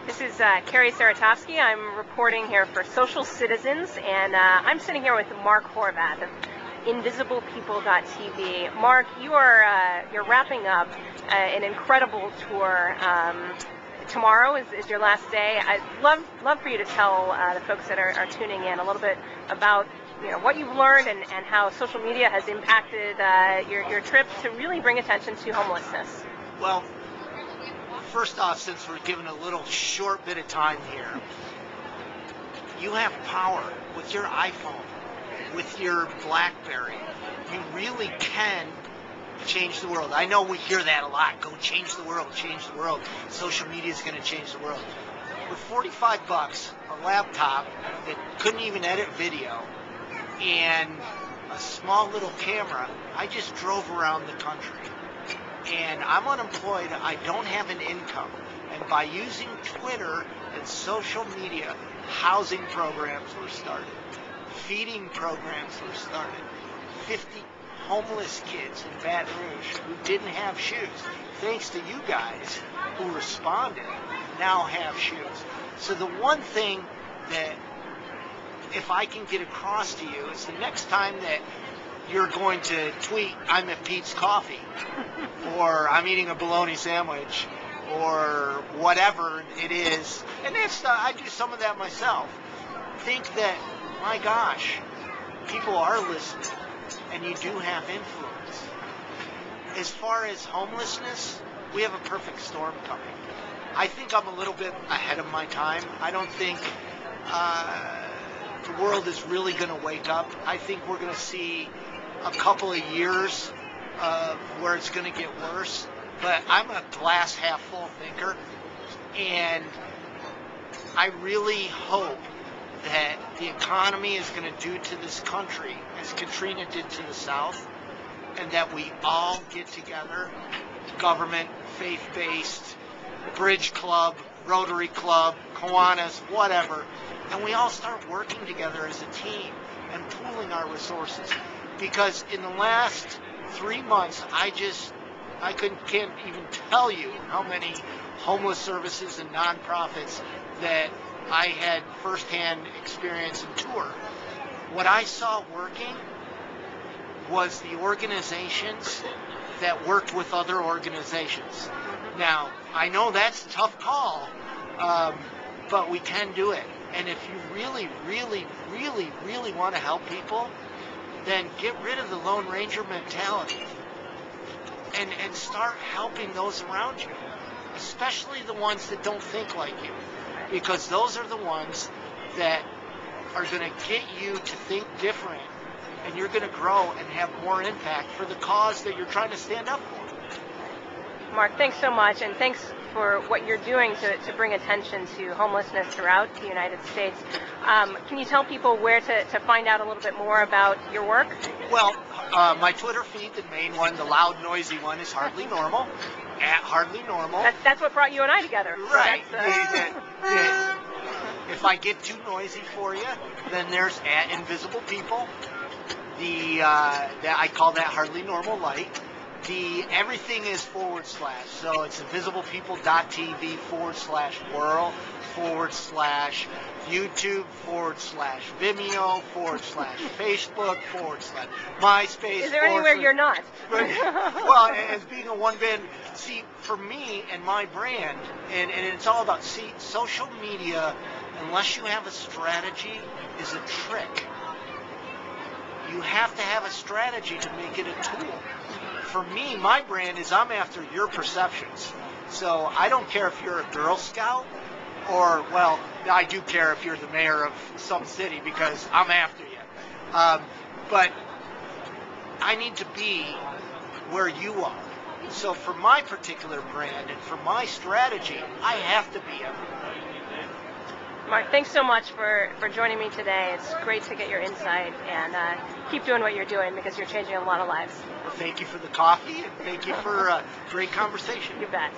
This is Carrie Saratovsky. I'm reporting here for Social Citizens, and I'm sitting here with Mark Horvath of InvisiblePeople.tv. Mark, you're wrapping up an incredible tour. Tomorrow is your last day. I'd love for you to tell the folks that are tuning in a little bit about what you've learned and how social media has impacted your trip to really bring attention to homelessness. Well, first off, since we're given a little short bit of time here, you have power with your iPhone, with your BlackBerry. You really can change the world. I know we hear that a lot. Go change the world, change the world. Social media is going to change the world. With $45, a laptop that couldn't even edit video, and a small little camera, I just drove around the country. And I'm unemployed, I don't have an income. And by using Twitter and social media, housing programs were started. Feeding programs were started. 50 homeless kids in Baton Rouge who didn't have shoes, thanks to you guys who responded, now have shoes. So the one thing that, if I can get across to you, is the next time that you're going to tweet, I'm at Pete's Coffee, or I'm eating a bologna sandwich, or whatever it is, and I do some of that myself, think that, my gosh, people are listening, and you do have influence. As far as homelessness, we have a perfect storm coming. I think I'm a little bit ahead of my time. I don't think the world is really going to wake up. I think we're going to see a couple of years of where it's going to get worse, but I'm a glass half full thinker, and I really hope that the economy is going to do to this country as Katrina did to the South, and that we all get together, government, faith-based, Bridge Club, Rotary Club, Kiwanis, whatever, and we all start working together as a team and pooling our resources. Because in the last 3 months, I can't even tell you how many homeless services and nonprofits that I had firsthand experience and tour. What I saw working was the organizations that worked with other organizations. Now, I know that's a tough call, but we can do it. And if you really, really, really, really want to help people, then get rid of the Lone Ranger mentality and start helping those around you, especially the ones that don't think like you, because those are the ones that are going to get you to think different, and you're going to grow and have more impact for the cause that you're trying to stand up for. Mark, thanks so much, and thanks for what you're doing to bring attention to homelessness throughout the United States. Can you tell people where to find out a little bit more about your work? Well, my Twitter feed, the main one, the loud, noisy one, is Hardly Normal, at Hardly Normal. That's what brought you and I together. Right. If I get too noisy for you, then there's at Invisible People. I call that Hardly Normal Light. Everything is /, so it's InvisiblePeople.tv /world /YouTube /Vimeo /Facebook /MySpace. Is there anywhere you're not? Well, as being a one-band, see, for me and my brand, and it's all about, social media, unless you have a strategy, is a trick. You have to have a strategy to make it a tool. For me, my brand is I'm after your perceptions. So I don't care if you're a Girl Scout or, well, I do care if you're the mayor of some city because I'm after you. But I need to be where you are. So for my particular brand and for my strategy, I have to be everywhere. Mark, thanks so much for joining me today. It's great to get your insight, and keep doing what you're doing because you're changing a lot of lives. Well, thank you for the coffee, and thank you for a great conversation. You bet.